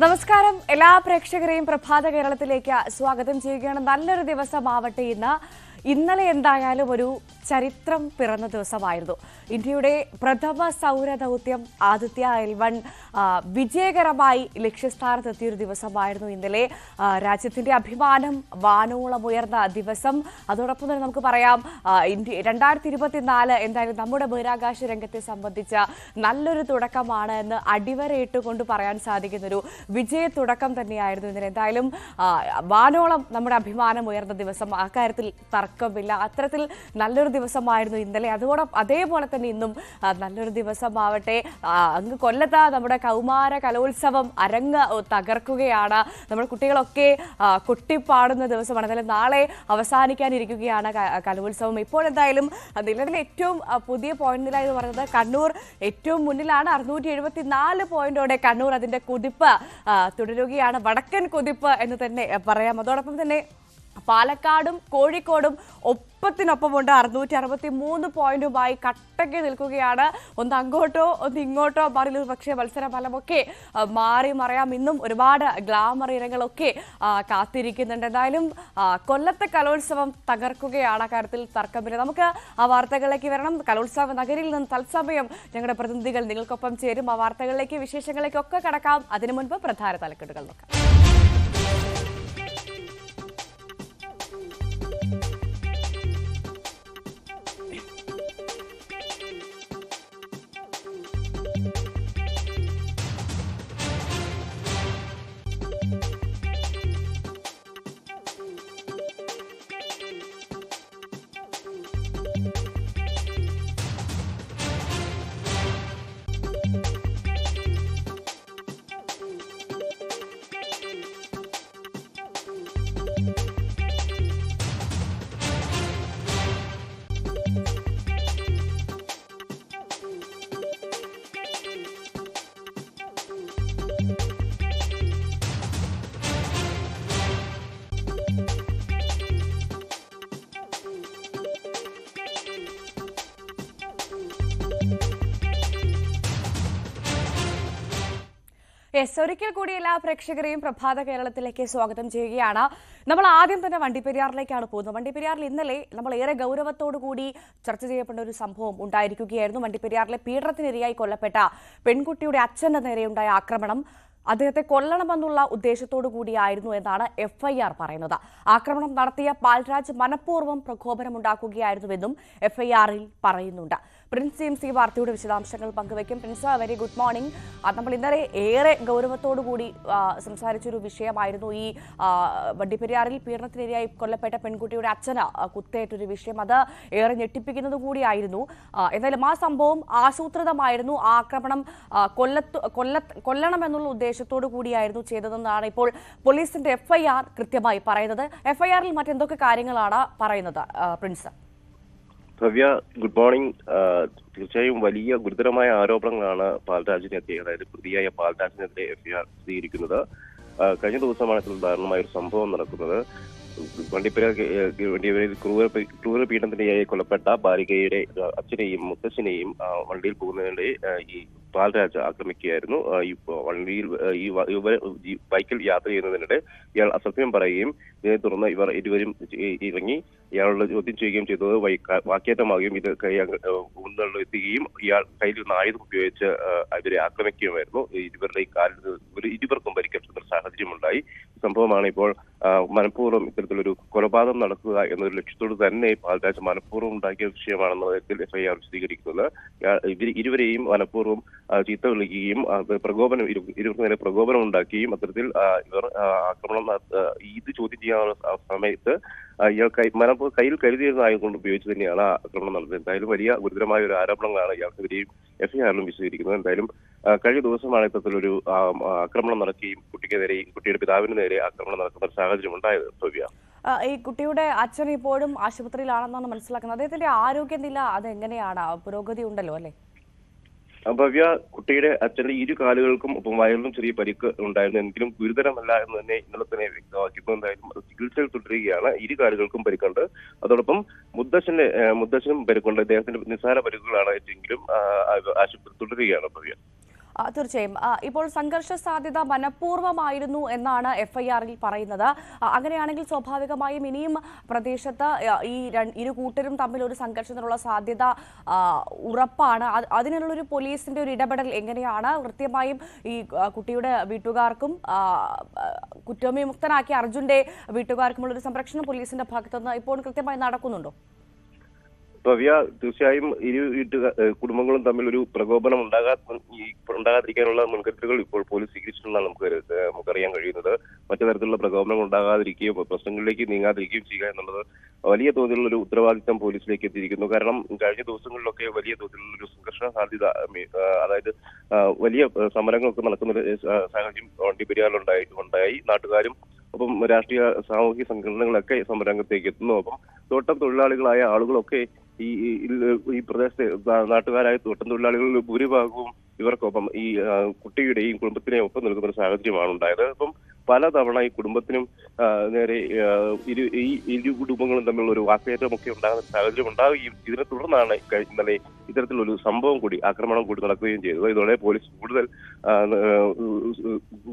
നമസ്കാരം എല്ലാ പ്രേക്ഷകരെയും പ്രഭാത കേരളത്തിലേക്ക് സ്വാഗതം ചെയ്യുകയാണ്. നല്ലൊരു ദിവസമാവട്ടെ ഇന്നലെ എന്തായാലും ഒരു ചരിത്രം പിറന്ന ദിവസമായിരുന്നു. ഇന്ത്യയുടെ പ്രഥമ സൗരദൗത്യം ആദിത്യ L1 വിജയകരമായി ലക്ഷ്യസ്ഥാനത്തെത്തിയൊരു ദിവസമായിരുന്നു ഇന്നലെ. രാജ്യത്തിന്റെ അഭിമാനം വാനോളം ഉയർന്ന ദിവസം. അതോടൊപ്പം തന്നെ നമുക്ക് പറയാം 2024 എന്തായാലും നമ്മുടെ ബഹിരാകാശ രംഗത്തെ സംബന്ധിച്ച നല്ലൊരു തുടക്കമാണ് എന്ന് അടിവരയിട്ടുകൊണ്ട് പറയാൻ സാധിക്കുന്നൊരു വിജയ തുടക്കം തന്നെയായിരുന്നു ഇന്നലെ. എന്തായാലും വാനോളം നമ്മുടെ അഭിമാനം ഉയർന്ന ദിവസം, അക്കാര്യത്തിൽ തർക്കമില്ല. അത്തരത്തിൽ നല്ലൊരു ദിവസമായിരുന്നു ഇന്നലെ. അതേപോലെ തന്നെ ഇന്നും നല്ലൊരു ദിവസമാവട്ടെ. അങ്ങ് കൊല്ലത്ത് നമ്മുടെ കൗമാര കലോത്സവം അരങ്ങ് തകർക്കുകയാണ്. നമ്മുടെ കുട്ടികളൊക്കെ കൊട്ടിപ്പാടുന്ന ദിവസമാണ്. എന്തായാലും നാളെ അവസാനിക്കാനിരിക്കുകയാണ് കലോത്സവം. ഇപ്പോൾ എന്തായാലും നിലവിലെ ഏറ്റവും പുതിയ പോയിന്റ് നില എന്ന് പറയുന്നത് കണ്ണൂർ ഏറ്റവും മുന്നിലാണ്. 674 പോയിന്റോടെ കണ്ണൂർ അതിന്റെ കുതിപ്പ് തുടരുകയാണ്. വടക്കൻ കുതിപ്പ് എന്ന് തന്നെ പറയാം. അതോടൊപ്പം തന്നെ പാലക്കാടും കോഴിക്കോടും ഒപ്പത്തിനൊപ്പമുണ്ട്. 663 പോയിന്റുമായി കട്ടയ്ക്ക് നിൽക്കുകയാണ്. ഒന്ന് അങ്ങോട്ടോ ഒന്ന് ഇങ്ങോട്ടോ മാറില്ല. പക്ഷേ മത്സരഫലമൊക്കെ മാറി മറിയാം. ഇന്നും ഒരുപാട് ഗ്ലാമർ ഇനങ്ങളൊക്കെ കാത്തിരിക്കുന്നുണ്ട്. എന്തായാലും കൊല്ലത്തെ കലോത്സവം തകർക്കുകയാണ്, കാര്യത്തിൽ തർക്കമില്ല. നമുക്ക് ആ വാർത്തകളിലേക്ക് വരണം. കലോത്സവ നഗരിയിൽ നിന്ന് തത്സമയം ഞങ്ങളുടെ പ്രതിനിധികൾ നിങ്ങൾക്കൊപ്പം ചേരും. ആ വാർത്തകളിലേക്ക് വിശേഷങ്ങളിലേക്കൊക്കെ കടക്കാം. അതിനു മുൻപ് പ്രധാന തലക്കെട്ടുകൾ നോക്കാം. ഒരിക്കൽ കൂടി എല്ലാ പ്രേക്ഷകരെയും പ്രഭാത കേരളത്തിലേക്ക് സ്വാഗതം ചെയ്യുകയാണ്. നമ്മൾ ആദ്യം തന്നെ വണ്ടിപ്പെരിയാറിലേക്കാണ് പോകുന്നത്. വണ്ടിപ്പെരിയാറിൽ ഇന്നലെ നമ്മൾ ഏറെ ഗൗരവത്തോടു കൂടി ചർച്ച ചെയ്യപ്പെട്ട ഒരു സംഭവം ഉണ്ടായിരിക്കുകയായിരുന്നു. വണ്ടിപ്പെരിയാറിലെ പീഡനത്തിനിരയായി കൊല്ലപ്പെട്ട പെൺകുട്ടിയുടെ അച്ഛന്റെ നേരെയുണ്ടായ ആക്രമണം അദ്ദേഹത്തെ കൊല്ലണമെന്നുള്ള ഉദ്ദേശത്തോടു കൂടിയായിരുന്നു എന്നാണ് FIR പറയുന്നത്. ആക്രമണം നടത്തിയ പാൽരാജ് മനഃപൂർവ്വം പ്രകോപനമുണ്ടാക്കുകയായിരുന്നുവെന്നും FIR-ൽ പറയുന്നുണ്ട്. പ്രിൻസ് ജെയിംസ് ഈ വാർത്തയുടെ വിശദാംശങ്ങൾ പങ്കുവയ്ക്കും. Prince, very good morning. നമ്മൾ ഇന്നലെ ഏറെ ഗൗരവത്തോടു കൂടി സംസാരിച്ചൊരു വിഷയമായിരുന്നു ഈ വണ്ടിപ്പെരിയാറിൽ പീഡനത്തിനിരയായി കൊല്ലപ്പെട്ട പെൺകുട്ടിയുടെ അച്ഛന് കുത്തേറ്റൊരു വിഷയം. അത് ഏറെ ഞെട്ടിപ്പിക്കുന്നത് കൂടിയായിരുന്നു. എന്തായാലും ആ സംഭവം ആസൂത്രിതമായിരുന്നു. ആ ആക്രമണം കൊല്ലണമെന്നുള്ള ഉദ്ദേശത്തോടു കൂടിയായിരുന്നു ചെയ്തതെന്നാണ് ഇപ്പോൾ പോലീസിന്റെ FIR കൃത്യമായി പറയുന്നത്. FIR-ൽ മറ്റെന്തൊക്കെ കാര്യങ്ങളാണ് പറയുന്നത് പ്രിൻസ്? Bhavya, good morning. തീർച്ചയായും വലിയ ഗുരുതരമായ ആരോപണങ്ങളാണ് പാൽരാജിനെതിരെ, അതായത് പ്രതിയായ പാൽരാജിനെതിരെ FIR സ്ഥിരീകരിക്കുന്നത്. കഴിഞ്ഞ ദിവസമാണ് ഇതിൽ ദാരുണമായ ഒരു സംഭവം നടക്കുന്നത്. വണ്ടിപ്പെരിയാർ ക്രൂര പീഡനത്തിനിരയായി കൊല്ലപ്പെട്ട ബാലികയുടെ അച്ഛനെയും മുത്തച്ഛനെയും വണ്ടിയിൽ പോകുന്നതിനിടെ ഈ പാൽരാജ് ആക്രമിക്കുകയായിരുന്നു. ഈ വണ്ടിയിൽ ഈ ബൈക്കിൽ യാത്ര ചെയ്യുന്നതിനിടെ ഇയാൾ അസഭ്യം പറയുകയും ഇതിനെ തുടർന്ന് ഇവർ ഇരുവരും ഇറങ്ങി ഇയാളോട് ചോദ്യം ചെയ്യുകയും ചെയ്തത് വാക്കേറ്റമാവുകയും ഇത് ഊന്നുകളിൽ എത്തുകയും ഇയാൾ കയ്യിൽ ആയുധം ഉപയോഗിച്ച് ഇവരെ ആക്രമിക്കുകയുമായിരുന്നു. ഇരുവർക്കും പരിക്കേറ്റ സാഹചര്യമുണ്ടായി. സംഭവമാണ് ഇപ്പോൾ മനഃപൂർവ്വം ഇത്തരത്തിലൊരു കൊലപാതകം നടക്കുക എന്നൊരു ലക്ഷ്യത്തോട് തന്നെ പാൽരാജ് മനഃപൂർവ്വം ഉണ്ടാക്കിയ വിഷയമാണെന്ന തരത്തിൽ FIR വിശദീകരിക്കുന്നത്. ഇരുവരെയും മനഃപൂർവ്വം ചീത്ത വിളിക്കുകയും ഇരുവർക്കും നേരെ പ്രകോപനം ഉണ്ടാക്കുകയും അത്തരത്തിൽ ഇവർ ആക്രമണം ഇത് ചോദ്യം ചെയ്യാനുള്ള സമയത്ത് ഇയാൾ കയ്യിൽ കരുതിയിരുന്ന ആയുധം കൊണ്ട് ഉപയോഗിച്ച് തന്നെയാണ് ആക്രമണം നടന്നത്. എന്തായാലും വലിയ ഗുരുതരമായ ഒരു ആരോപണങ്ങളാണ് ഇയാൾക്കെതിരെയും FIR-ലും വിശദീകരിക്കുന്നത്. എന്തായാലും കഴിഞ്ഞ ദിവസമാണ് ഇത്തരത്തിലൊരു ആക്രമണം നടക്കുകയും കുട്ടിയുടെ പിതാവിന് നേരെ ആക്രമണം നടക്കുന്ന ഒരു സാഹചര്യം ഉണ്ടായത്. ഭവ്യ, ഈ കുട്ടിയുടെ അച്ഛൻ ഇപ്പോഴും ആശുപത്രിയിലാണെന്നാണ് മനസ്സിലാക്കുന്നത്. അദ്ദേഹത്തിന്റെ ആരോഗ്യനില അതെങ്ങനെയാണ്? പുരോഗതി ഉണ്ടല്ലോ അല്ലെ? ഭവ്യ, കുട്ടിയുടെ അച്ഛന്റെ ഇരു കാലുകൾക്കും ഒപ്പം വയറിലും ചെറിയ പരിക്ക് ഉണ്ടായിരുന്നു. എങ്കിലും ഗുരുതരമല്ല എന്ന് തന്നെ ഇന്നലെ തന്നെ വ്യക്തമാക്കിയപ്പോൾ എന്തായാലും ചികിത്സയിൽ തുടരുകയാണ്. ഇരു കാലുകൾക്കും പരിക്കുണ്ട്. അതോടൊപ്പം മുത്തച്ഛനും പരിക്കുണ്ട്. അദ്ദേഹത്തിന്റെ നിസ്സാര പരിക്കുകളാണ് എങ്കിലും ആശുപത്രി തുടരുകയാണ്. ഭവ്യ, തീർച്ചയായും ഇപ്പോൾ സംഘർഷ സാധ്യത മനഃപൂർവ്വമായിരുന്നു എന്നാണ് എഫ്ഐആറിൽ പറയുന്നത്. അങ്ങനെയാണെങ്കിൽ സ്വാഭാവികമായും ഇനിയും പ്രദേശത്ത് ഇരു കൂട്ടരും തമ്മിൽ ഒരു സംഘർഷത്തിനുള്ള സാധ്യത ഉറപ്പാണ്. അതിനുള്ളൊരു പോലീസിന്റെ ഒരു ഇടപെടൽ എങ്ങനെയാണ്? കൃത്യമായും ഈ കുട്ടിയുടെ വീട്ടുകാർക്കും കുറ്റവിമുക്തനാക്കിയ അർജുന്റെ വീട്ടുകാർക്കുമുള്ള ഒരു സംരക്ഷണം പോലീസിന്റെ ഭാഗത്തുനിന്ന് ഇപ്പോൾ കൃത്യമായി നടക്കുന്നുണ്ടോ? ഭവ്യ, തീർച്ചയായും കുടുംബങ്ങളും തമ്മിൽ ഒരു പ്രകോപനം ഉണ്ടാകാതിരിക്കാനുള്ള മുൻകരുതലുകൾ ഇപ്പോൾ പോലീസ് സ്വീകരിച്ചിട്ടുണ്ടെന്നാണ് നമുക്കറിയാൻ കഴിയുന്നത്. മറ്റു തരത്തിലുള്ള പ്രകോപനങ്ങൾ ഉണ്ടാകാതിരിക്കുകയും പ്രശ്നങ്ങളിലേക്ക് നീങ്ങാതിരിക്കുകയും ചെയ്യുക എന്നുള്ളത് വലിയ തോതിലുള്ള ഒരു ഉത്തരവാദിത്തം പോലീസിലേക്ക് എത്തിയിരിക്കുന്നു. കാരണം കഴിഞ്ഞ ദിവസങ്ങളിലൊക്കെ വലിയ തോതിലുള്ള ഒരു സംഘർഷ സാധ്യത, അതായത് വലിയ സമരങ്ങളൊക്കെ നടക്കുന്ന ഒരു സാഹചര്യം വണ്ടിപ്പെരിയാറിലുണ്ടായി. നാട്ടുകാരും ഒപ്പം രാഷ്ട്രീയ സാമൂഹിക സംഘടനകളൊക്കെ സമരരംഗത്തേക്ക് എത്തുന്നു. ഒപ്പം തോട്ടം തൊഴിലാളികളായ ആളുകളൊക്കെ ഈ പ്രദേശത്തെ നാട്ടുകാരായ തോട്ടം തൊഴിലാളികളിൽ ഭൂരിഭാഗവും ഇവർക്കൊപ്പം ഈ കുട്ടിയുടെയും കുടുംബത്തിനെയും ഒപ്പം നിൽക്കുന്ന ഒരു സാഹചര്യമാണ് ഉണ്ടായത്. അപ്പം പലതവണ ഈ കുടുംബത്തിനും നേരെ ഇരു കുടുംബങ്ങളും തമ്മിലുള്ള ഒരു വാക്കേറ്റമൊക്കെ ഉണ്ടാകുന്ന സാഹചര്യം ഉണ്ടാവുകയും ഇതിനെ തുടർന്നാണ് ഇന്നലെ ഇത്തരത്തിലൊരു സംഭവം കൂടി, ആക്രമണം കൂടി നടക്കുകയും ചെയ്തത്. ഇതോടെ പോലീസ്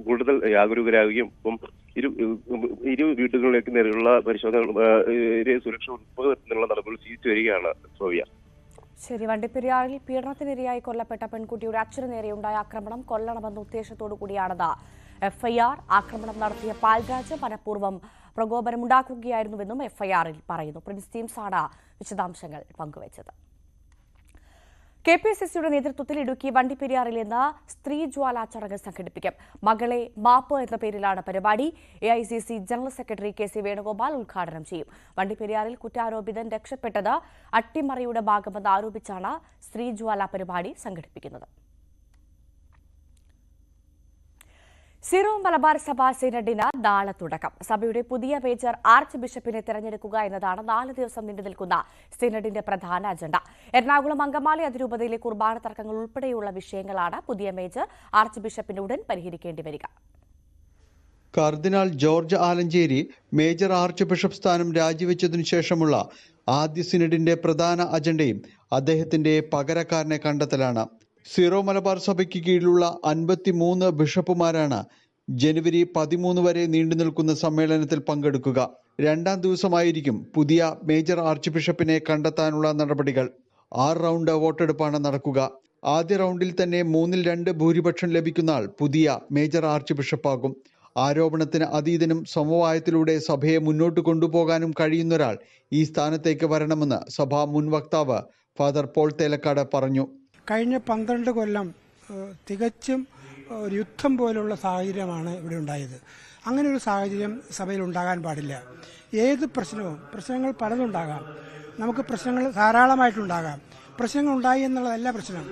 കൂടുതൽ ജാഗരൂകരാകുകയും ഇപ്പം ഇരു വീട്ടുകളിലേക്ക് നേരെയുള്ള പരിശോധന, സുരക്ഷ ഉറപ്പുവരുത്തുന്നതിനുള്ള നടപടികൾ സ്വീകരിച്ചു വരികയാണ് സോവിയ. ശരി, വണ്ടിപ്പെരിയാറിൽ പീഡനത്തിനിരയായി കൊല്ലപ്പെട്ട പെൺകുട്ടിയുടെ അച്ഛനു നേരെയുണ്ടായ ആക്രമണം കൊല്ലണമെന്ന ഉദ്ദേശത്തോടു കൂടിയാണെന്ന് എഫ്ഐആർ. ആക്രമണം നടത്തിയ പാൽരാജ് മനഃപൂർവ്വം പ്രകോപനമുണ്ടാക്കുകയായിരുന്നുവെന്നും എഫ്ഐആറിൽ പറയുന്നു. പ്രിൻസ് ടീംസാണ് വിശദാംശങ്ങൾ പങ്കുവച്ചത്. KPCCയുടെ നേതൃത്വത്തിൽ ഇടുക്കി വണ്ടിപ്പെരിയാറിൽ ഇന്ന് സ്ത്രീ ജ്വാല ചടങ്ങ് സംഘടിപ്പിക്കും. മകളെ മാപ്പ് എന്ന പേരിലാണ് പരിപാടി. AICC general secretary KC Venugopal ഉദ്ഘാടനം ചെയ്യും. വണ്ടിപ്പെരിയാറിൽ കുറ്റാരോപിതൻ രക്ഷപ്പെട്ടത് അട്ടിമറിയുടെ ഭാഗമെന്ന് ആരോപിച്ചാണ് സ്ത്രീ ജ്വാല പരിപാടി സംഘടിപ്പിക്കുന്നത്. സിറോ മലബാർ സഭ സിനഡിന് നാളെ തുടക്കം. സഭയുടെ പുതിയ മേജർ ആർച്ച് ബിഷപ്പിനെ തെരഞ്ഞെടുക്കുക എന്നതാണ് 4 ദിവസം നീണ്ടുനിൽക്കുന്ന സിനഡിന്റെ പ്രധാന അജണ്ട. എറണാകുളം അങ്കമാലി അതിരൂപതയിലെ കുർബാന തർക്കങ്ങൾ ഉൾപ്പെടെയുള്ള വിഷയങ്ങളാണ് പുതിയ മേജർ ആർച്ച് ബിഷപ്പിന് ഉടൻ പരിഹരിക്കേണ്ടി വരിക. Cardinal George Alencherry major archbishop സ്ഥാനം രാജിവെച്ചതിനു ശേഷമുള്ള ആദ്യ സിനഡിന്റെ പ്രധാന അജണ്ടയും അദ്ദേഹത്തിന്റെ പകരക്കാരനെ കണ്ടെത്തലാണ്. സിറോ മലബാർ സഭയ്ക്ക് കീഴിലുള്ള 53 ബിഷപ്പുമാരാണ് ജനുവരി 13 വരെ നീണ്ടുനിൽക്കുന്ന സമ്മേളനത്തിൽ പങ്കെടുക്കുക. 2ാം ദിവസമായിരിക്കും പുതിയ മേജർ ആർച്ച് ബിഷപ്പിനെ കണ്ടെത്താനുള്ള നടപടികൾ. 6 റൗണ്ട് വോട്ടെടുപ്പാണ് നടക്കുക. ആദ്യ റൗണ്ടിൽ തന്നെ 3/2 ഭൂരിപക്ഷം ലഭിക്കുന്ന ആൾ പുതിയ മേജർ ആർച്ച് ബിഷപ്പാകും. ആരോപണത്തിന് അതീതനും സമവായത്തിലൂടെ സഭയെ മുന്നോട്ട് കൊണ്ടുപോകാനും കഴിയുന്നൊരാൾ ഈ സ്ഥാനത്തേക്ക് വരണമെന്ന് സഭാ മുൻ വക്താവ് ഫാദർ പോൾ തേലക്കാട് പറഞ്ഞു. കഴിഞ്ഞ 12 കൊല്ലം തികച്ചും ഒരു യുദ്ധം പോലുള്ള സാഹചര്യമാണ് ഇവിടെ ഉണ്ടായത്. അങ്ങനെ ഒരു സാഹചര്യം സഭയിൽ ഉണ്ടാകാൻ പാടില്ല. ഏത് പ്രശ്നങ്ങൾ പലതുണ്ടാകാം. നമുക്ക് പ്രശ്നങ്ങൾ ധാരാളമായിട്ടുണ്ടാകാം. പ്രശ്നങ്ങൾ ഉണ്ടായി എന്നുള്ളതല്ല പ്രശ്നം.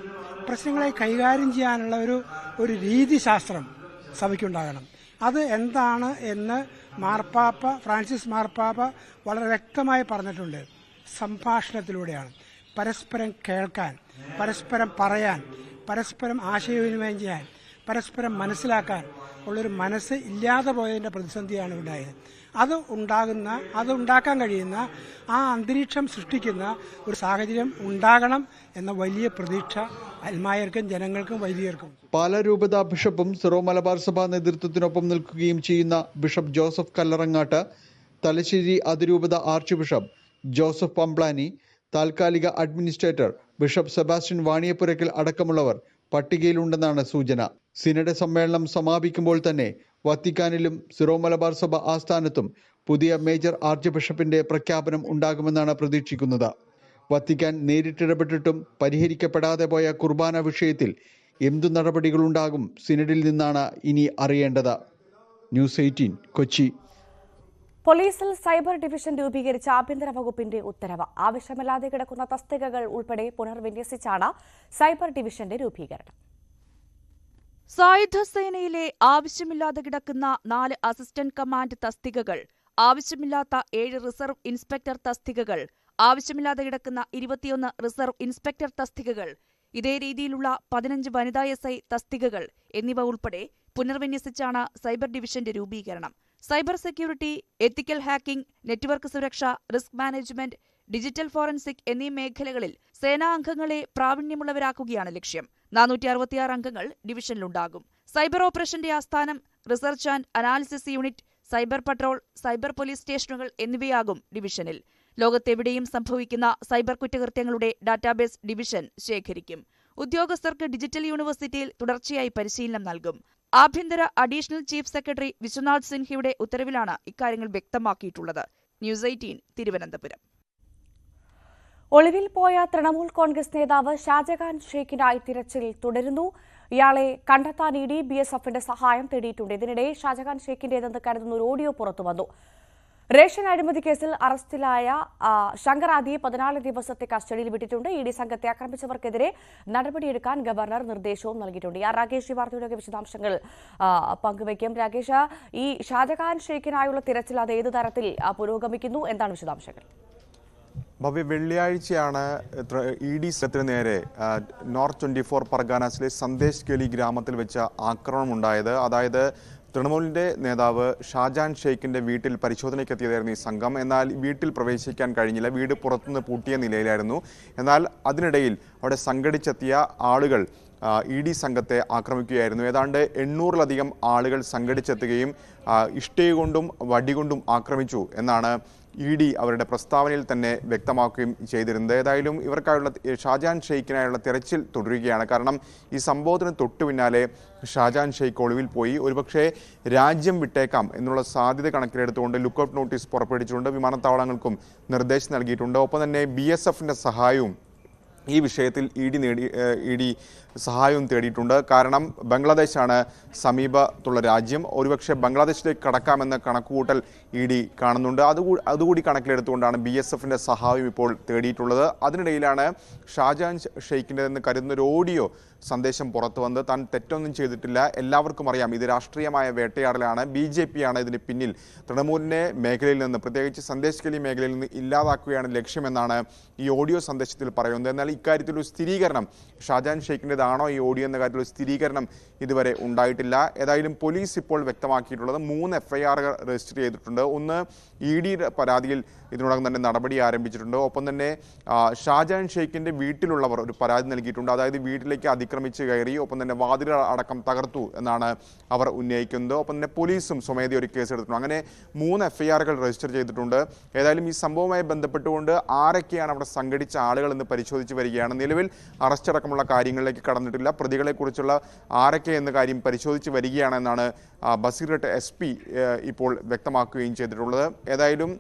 പ്രശ്നങ്ങളെ കൈകാര്യം ചെയ്യാനുള്ള ഒരു രീതിശാസ്ത്രം സഭയ്ക്കുണ്ടാകണം. അത് എന്താണ് എന്ന് ഫ്രാൻസിസ് മാർപ്പാപ്പ വളരെ വ്യക്തമായി പറഞ്ഞിട്ടുണ്ട്. സംഭാഷണത്തിലൂടെയാണ്. പരസ്പരം കേൾക്കാൻ, പരസ്പരം പറയാൻ, പരസ്പരം ആശയവിനിമയം ചെയ്യാൻ, പരസ്പരം മനസ്സിലാക്കാൻ ഉള്ളൊരു മനസ്സ് ഇല്ലാതെ പോയതിൻ്റെ പ്രതിസന്ധിയാണ് ഉണ്ടായത്. അത് ഉണ്ടാക്കാൻ കഴിയുന്ന ആ അന്തരീക്ഷം സൃഷ്ടിക്കുന്ന ഒരു സാഹചര്യം ഉണ്ടാകണം എന്ന വലിയ പ്രതീക്ഷ അൽമായർക്കും ജനങ്ങൾക്കും വൈദികർക്കും. പാലാ രൂപത ബിഷപ്പും സിറോ മലബാർ സഭ നേതൃത്വത്തിനൊപ്പം നിൽക്കുകയും ചെയ്യുന്ന ബിഷപ്പ് ജോസഫ് കല്ലറങ്ങാട്ട്, തലശ്ശേരി അതിരൂപത ആർച്ച് ബിഷപ്പ് ജോസഫ് പംപ്ലാനി, താൽക്കാലിക അഡ്മിനിസ്ട്രേറ്റർ ബിഷപ്പ് സെബാസ്റ്റ്യൻ വാണിയപ്പുരയ്ക്കൽ അടക്കമുള്ളവർ പട്ടികയിലുണ്ടെന്നാണ് സൂചന. സിനഡ് സമ്മേളനം സമാപിക്കുമ്പോൾ തന്നെ വത്തിക്കാനിലും സിറോ മലബാർ സഭ ആസ്ഥാനത്തും പുതിയ മേജർ ആർച്ച് ബിഷപ്പിന്റെ പ്രഖ്യാപനം ഉണ്ടാകുമെന്നാണ് പ്രതീക്ഷിക്കുന്നത്. വത്തിക്കാൻ നേരിട്ടിടപെട്ടിട്ടും പരിഹരിക്കപ്പെടാതെ പോയ കുർബാന വിഷയത്തിൽ എന്തു നടപടികളുണ്ടാകും സിനഡിൽ നിന്നാണ് ഇനി അറിയേണ്ടത്. ന്യൂസ് 18 കൊച്ചി. പോലീസിൽ സൈബർ ഡിവിഷൻ രൂപീകരിച്ച ആഭ്യന്തര വകുപ്പിന്റെ ഉത്തരവ്. ആവശ്യമില്ലാതെ കിടക്കുന്ന തസ്തികകൾ ഉൾപ്പെടെ പുനർവിന്യസിച്ചാണ് സൈബർ ഡിവിഷന്റെ രൂപീകരണം. സായുധ സേനയിലെ ആവശ്യമില്ലാതെ കിടക്കുന്ന 4 അസിസ്റ്റന്റ് കമാൻഡ് തസ്തികകൾ, ആവശ്യമില്ലാത്ത 7 റിസർവ് ഇൻസ്പെക്ടർ തസ്തികകൾ, ആവശ്യമില്ലാതെ കിടക്കുന്ന 21 റിസർവ് ഇൻസ്പെക്ടർ തസ്തികകൾ, ഇതേ രീതിയിലുള്ള 15 വനിതാ SI തസ്തികകൾ എന്നിവ ഉൾപ്പെടെ പുനർവിന്യസിച്ചാണ് സൈബർ ഡിവിഷന്റെ രൂപീകരണം. സൈബർ സെക്യൂരിറ്റി, എത്തിക്കൽ ഹാക്കിംഗ്, നെറ്റ്വർക്ക് സുരക്ഷ, റിസ്ക് മാനേജ്മെന്റ്, ഡിജിറ്റൽ ഫോറൻസിക് എന്നീ മേഖലകളിൽ സേനാ അംഗങ്ങളെ പ്രാവീണ്യമുള്ളവരാക്കുകയാണ് ലക്ഷ്യം. 466 അംഗങ്ങൾ ഡിവിഷനിലുണ്ടാകും. സൈബർ ഓപ്പറേഷന്റെ ആസ്ഥാനം, research and analysis unit, cyber patrol, cyber police സ്റ്റേഷനുകൾ എന്നിവയാകും ഡിവിഷനിൽ. ലോകത്തെവിടെയും സംഭവിക്കുന്ന സൈബർ കുറ്റകൃത്യങ്ങളുടെ ഡാറ്റാബേസ് ഡിവിഷൻ ശേഖരിക്കും. ഉദ്യോഗസ്ഥർക്ക് ഡിജിറ്റൽ യൂണിവേഴ്സിറ്റിയിൽ തുടർച്ചയായി പരിശീലനം നൽകും. ആഭ്യന്തര അഡീഷണൽ ചീഫ് സെക്രട്ടറി വിശ്വനാഥ് സിൻഹയുടെ ഉത്തരവിലാണ് ഇക്കാര്യങ്ങൾ വ്യക്തമാക്കിയിട്ടുള്ളത്. ന്യൂസ് 18 തിരുവനന്തപുരം. ഒളിവിൽ പോയ തൃണമൂൽ കോൺഗ്രസ് നേതാവ് ഷാജഹാൻ ഷെയ്ഖിനായി തിരച്ചിൽ തുടരുന്നു. ഇയാളെ കണ്ടെത്താൻ BSFന്റെ സഹായം തേടിയിട്ടുണ്ട്. ഇതിനിടെ ഷാജഹാൻ ഷെയ്ഖിന്റേതെന്ന് കരുതുന്ന ഒരു ഓഡിയോ പുറത്തുവന്നു. റേഷൻ അഴിമതി കേസിൽ അറസ്റ്റിലായ ശങ്കർ ആദിയെ 14 ദിവസത്തെ കസ്റ്റഡിയിൽ വിട്ടിട്ടുണ്ട്. ED സംഘത്തെ ആക്രമിച്ചവർക്കെതിരെ നടപടിയെടുക്കാൻ ഗവർണർ നിർദ്ദേശവും നൽകിയിട്ടുണ്ട്. രാകേഷ് ഈ വാർത്തയുടെ വിശദാംശങ്ങൾ പങ്കുവയ്ക്കും. രാകേഷ്, ഈ ഷാജഹാൻ ഷെയ്ഖിനായുള്ള തിരച്ചിൽ അത് ഏത് തരത്തിൽ പുരോഗമിക്കുന്നു? എന്താണ് വിശദാംശങ്ങൾ? ഭവ്യ, വെള്ളിയാഴ്ചയാണ് ED സംഘത്തിന് നേരെ നോർത്ത് 24 പർഗാനാസിലെ സന്ദേശ് ഗലി ഗ്രാമത്തിൽ വെച്ച ആക്രമണമുണ്ടായത്. അതായത് തൃണമൂലിന്റെ നേതാവ് ഷാജഹാൻ ഷെയ്ഖിന്റെ വീട്ടിൽ പരിശോധനയ്ക്കെത്തിയതായിരുന്നു ഈ സംഘം. എന്നാൽ വീട്ടിൽ പ്രവേശിക്കാൻ കഴിഞ്ഞില്ല. വീട് പുറത്തുനിന്ന് പൂട്ടിയ നിലയിലായിരുന്നു. എന്നാൽ അതിനിടയിൽ അവിടെ സംഘടിച്ചെത്തിയ ആളുകൾ ED സംഘത്തെ ആക്രമിക്കുകയായിരുന്നു. ഏതാണ്ട് 800-ലധികം ആളുകൾ സംഘടിച്ചെത്തുകയും ഇഷ്ടിക കൊണ്ടും വടികൊണ്ടും ആക്രമിച്ചു എന്നാണ് ED അവരുടെ പ്രസ്താവനയിൽ തന്നെ വ്യക്തമാക്കുകയും ചെയ്തിരുന്നത്. ഏതായാലും ഇവർക്കായുള്ള ഷാജഹാൻ ഷെയ്ഖിനായുള്ള തെരച്ചിൽ തുടരുകയാണ്. കാരണം ഈ സംഭവത്തിന് തൊട്ടു പിന്നാലെ ഷാജഹാൻ ഷെയ്ഖ് ഒളിവിൽ പോയി. ഒരുപക്ഷെ രാജ്യം വിട്ടേക്കാം എന്നുള്ള സാധ്യത കണക്കിലെടുത്തുകൊണ്ട് ലുക്കൌട്ട് നോട്ടീസ് പുറപ്പെടുവിച്ചുകൊണ്ട് വിമാനത്താവളങ്ങൾക്കും നിർദ്ദേശം നൽകിയിട്ടുണ്ട്. ഒപ്പം തന്നെ BSFന്റെ സഹായവും ഈ വിഷയത്തിൽ ED സഹായവും തേടിയിട്ടുണ്ട്. കാരണം ബംഗ്ലാദേശാണ് സമീപത്തുള്ള രാജ്യം. ഒരുപക്ഷെ ബംഗ്ലാദേശിലേക്ക് കടക്കാമെന്ന കണക്കുകൂട്ടൽ ED കാണുന്നുണ്ട്. അതുകൂടി കണക്കിലെടുത്തുകൊണ്ടാണ് BSFന്റെ സഹായം ഇപ്പോൾ തേടിയിട്ടുള്ളത്. അതിനിടയിലാണ് ഷാജഹാൻ ഷെയ്ഖിൻ്റെതെന്ന് കരുതുന്ന ഒരു ഓഡിയോ സന്ദേശം പുറത്തു വന്ന് താൻ തെറ്റൊന്നും ചെയ്തിട്ടില്ല, എല്ലാവർക്കും അറിയാം ഇത് രാഷ്ട്രീയമായ വേട്ടയാടലാണ്, BJP ആണ് ഇതിന് പിന്നിൽ, തൃണമൂലിനെ മേഖലയിൽ നിന്ന് പ്രത്യേകിച്ച് സന്ദേശ് ഗലി മേഖലയിൽ നിന്ന് ഇല്ലാതാക്കുകയാണ് ലക്ഷ്യമെന്നാണ് ഈ ഓഡിയോ സന്ദേശത്തിൽ പറയുന്നത്. എന്നാൽ ഇക്കാര്യത്തിലൊരു സ്ഥിരീകരണം ഷാജഹാൻ ഷെയ്ഖിൻ്റെതാണോ ഈ ഓഡിയോ എന്ന കാര്യത്തിലൊരു സ്ഥിരീകരണം ഇതുവരെ ഉണ്ടായിട്ടില്ല. ഏതായാലും പോലീസ് ഇപ്പോൾ വ്യക്തമാക്കിയിട്ടുള്ളത് 3 FIR രജിസ്റ്റർ ചെയ്തിട്ടുണ്ട്. ഒന്ന് EDയുടെ പരാതിയിൽ ഇതിനോടകം തന്നെ നടപടി ആരംഭിച്ചിട്ടുണ്ട്. ഒപ്പം തന്നെ ഷാജഹാൻ ഷെയ്ഖിൻ്റെ വീട്ടിലുള്ളവർ ഒരു പരാതി നൽകിയിട്ടുണ്ട്. അതായത് വീട്ടിലേക്ക് അതിക്രമിച്ച് കയറി, ഒപ്പം തന്നെ വാതിലുകൾ അടക്കം തകർത്തു എന്നാണ് അവർ ഉന്നയിക്കുന്നത്. ഒപ്പം തന്നെ പോലീസും സ്വമേധയാ ഒരു കേസെടുത്തിട്ടുണ്ട്. അങ്ങനെ 3 FIRകൾ രജിസ്റ്റർ ചെയ്തിട്ടുണ്ട്. ഏതായാലും ഈ സംഭവവുമായി ബന്ധപ്പെട്ടുകൊണ്ട് ആരൊക്കെയാണ് അവിടെ സംഘടിച്ച ആളുകൾ എന്ന് പരിശോധിച്ച് വരികയാണ്. നിലവിൽ അറസ്റ്റ് അടക്കമുള്ള കാര്യങ്ങളിലേക്ക് കടന്നിട്ടില്ല. പ്രതികളെക്കുറിച്ചുള്ള ആരൊക്കെ എന്ന കാര്യം പരിശോധിച്ച് വരികയാണെന്നാണ് ബസീറട്ട് SP ഇപ്പോൾ വ്യക്തമാക്കുകയും ചെയ്തിട്ടുള്ളത്. ഏതായാലും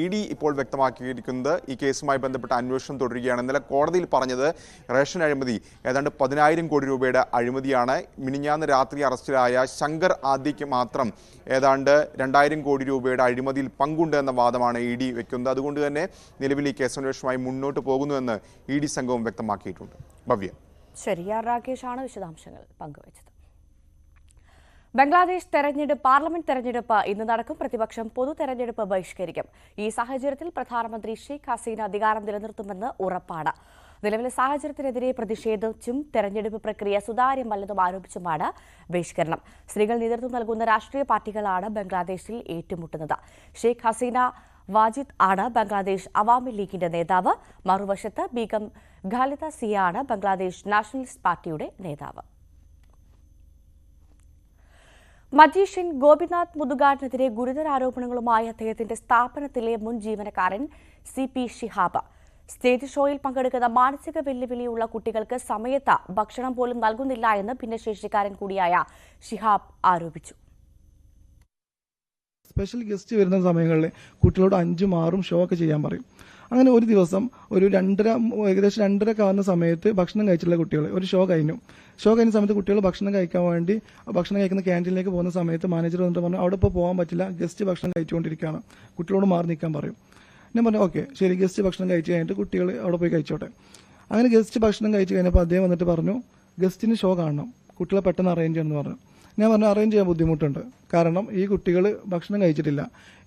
ED ഇപ്പോൾ വ്യക്തമാക്കിയിരിക്കുന്നത് ഈ കേസുമായി ബന്ധപ്പെട്ട അന്വേഷണം തുടരുകയാണ്. ഇന്നലെ കോടതിയിൽ പറഞ്ഞത് റേഷൻ അഴിമതി ഏതാണ്ട് 10,000 കോടി രൂപയുടെ അഴിമതിയാണ്. മിനിഞ്ഞാന്ന് രാത്രി അറസ്റ്റിലായ ശങ്കർ ആദിക്ക് മാത്രം ഏതാണ്ട് 2,000 കോടി രൂപയുടെ അഴിമതിയിൽ പങ്കുണ്ട് എന്ന വാദമാണ് ED വെക്കുന്നത്. അതുകൊണ്ട് തന്നെ നിലവിൽ ഈ കേസന്വേഷണവുമായി മുന്നോട്ട് പോകുന്നുവെന്ന് ED സംഘവും വ്യക്തമാക്കിയിട്ടുണ്ട്. ഭവ്യ. ശരി, രാകേഷാണ് വിശദാംശങ്ങൾ പങ്കുവച്ചത്. ബംഗ്ലാദേശ് പാർലമെന്റ് തെരഞ്ഞെടുപ്പ് ഇന്ന് നടക്കും. പ്രതിപക്ഷം പൊതു തെരഞ്ഞെടുപ്പ് ബഹിഷ്കരിക്കും. ഈ സാഹചര്യത്തിൽ പ്രധാനമന്ത്രി ഷെയ്ഖ് ഹസീന അധികാരം നിലനിർത്തുമെന്ന് ഉറപ്പാണ്. നിലവിലെ സാഹചര്യത്തിനെതിരെ പ്രതിഷേധിച്ചും തെരഞ്ഞെടുപ്പ് പ്രക്രിയ സുതാര്യമല്ലെന്നും ആരോപിച്ചുമാണ് ബഹിഷ്കരണം. സ്ത്രീകൾ നേതൃത്വം നൽകുന്ന രാഷ്ട്രീയ പാർട്ടികളാണ് ബംഗ്ലാദേശിൽ ഏറ്റുമുട്ടുന്നത്. ഷെയ്ഖ് ഹസീന വാജിദ് ആണ് ബംഗ്ലാദേശ് അവാമി ലീഗിന്റെ നേതാവ്. മറുവശത്ത് ബീഗം ഖാലിദ സിയ ആണ് ബംഗ്ലാദേശ് നാഷണലിസ്റ്റ് പാർട്ടിയുടെ നേതാവ്. മജീഷ്യൻ ഗോപിനാഥ് മുതുകാടിനെതിരെ ഗുരുതര ആരോപണങ്ങളുമായി അദ്ദേഹത്തിന്റെ സ്ഥാപനത്തിലെ മുൻ ജീവനക്കാരൻ CP ഷിഹാബ്. സ്റ്റേജ് ഷോയിൽ പങ്കെടുക്കുന്ന മാനസിക വെല്ലുവിളിയുള്ള കുട്ടികൾക്ക് സമയത്ത് ഭക്ഷണം പോലും നൽകുന്നില്ല എന്ന് ഭിന്നശേഷിക്കാരൻ കൂടിയായ ഷിഹാബ് ആരോപിച്ചു. സ്പെഷ്യൽ ഗസ്റ്റ് വരുന്ന സമയങ്ങളിൽ കുട്ടികളോട് 5ഉം 6ഉം ഷോ ഒക്കെ ചെയ്യാൻ പറയും. അങ്ങനെ ഒരു ദിവസം ഏകദേശം 2:30 ആവുന്ന സമയത്ത് ഭക്ഷണം കഴിച്ചിട്ടുള്ള കുട്ടികൾ ഒരു ഷോ കഴിഞ്ഞ സമയത്ത് കുട്ടികൾ ഭക്ഷണം കഴിക്കാൻ വേണ്ടി ഭക്ഷണം കഴിക്കുന്ന ക്യാൻറ്റീനിലേക്ക് പോകുന്ന സമയത്ത് മാനേജർ വന്നിട്ട് പറഞ്ഞു അവിടെ ഇപ്പോൾ പോകാൻ പറ്റില്ല, ഗസ്റ്റ് ഭക്ഷണം കഴിച്ചുകൊണ്ടിരിക്കുകയാണ്, കുട്ടികളോട് മാറി നിൽക്കാൻ പറയും. ഞാൻ പറഞ്ഞു ഓക്കെ ശരി, ഗസ്റ്റ് ഭക്ഷണം കഴിച്ച് കഴിഞ്ഞിട്ട് കുട്ടികൾ അവിടെ പോയി കഴിച്ചോട്ടെ. അങ്ങനെ ഗസ്റ്റ് ഭക്ഷണം കഴിച്ച് കഴിഞ്ഞപ്പോൾ അദ്ദേഹം വന്നിട്ട് പറഞ്ഞു ഗസ്റ്റിന് ഷോ കാണണം, കുട്ടികളെ പെട്ടെന്ന് അറേഞ്ച് ചെയ്യണമെന്ന് പറഞ്ഞു. ഞാൻ പറഞ്ഞു അറേഞ്ച് ചെയ്യാൻ ബുദ്ധിമുട്ടുണ്ട്, കാരണം ഈ കുട്ടികൾ ഭക്ഷണം കഴിച്ചിട്ടില്ല,